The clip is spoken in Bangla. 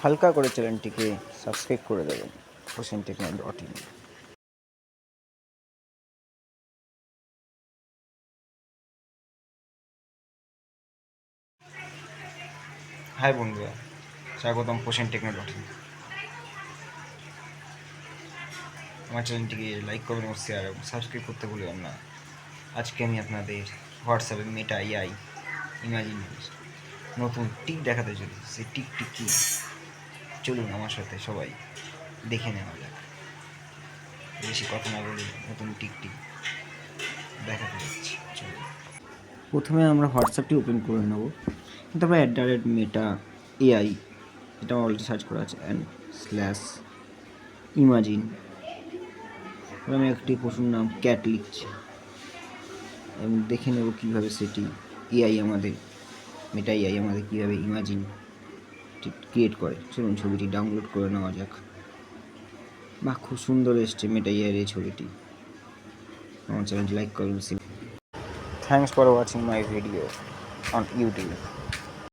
হালকা করে চ্যানেলটিকে সাবস্ক্রাইব করে দেবেন hosenTechno.in। হাই বন্ধুরা, স্বাগতম hosenTechno.in। আমার চ্যানেলটিকে লাইক করবেন এবং শেয়ার এবং সাবস্ক্রাইব করতে ভুলবেন না। আজকে আমি আপনাদের হোয়াটসঅ্যাপে মেটা এআই ইমাজিন নতুন টিক দেখাতে চলি। সেই টিকটি কী, চলুন আমার সাথে সবাই দেখে নেওয়া যাক। বেশি কথা না বলে নতুন টিকটি দেখাতে যাচ্ছি, চলুন। প্রথমে আমরা হোয়াটসঅ্যাপটি ওপেন করে নেব। তারপরে @মেটা এআই, এটা অলরেডি সার্চ করা আছে, /ইমাজিন। আমি একটি পশুর নাম ক্যাট লিখছি এবং দেখে নেব কীভাবে সেটি এআই আমাদের মেটা এআই আমাদের কীভাবে ইমাজিন ক্রিয়েট করে। চলুন ছবিটি ডাউনলোড করে নেওয়া যাক। বাহ, খুব সুন্দর এসছে মেটা এআইয়ের এই ছবিটি। আমার চ্যানেলটি লাইক করুন। Thanks for watching my video on YouTube.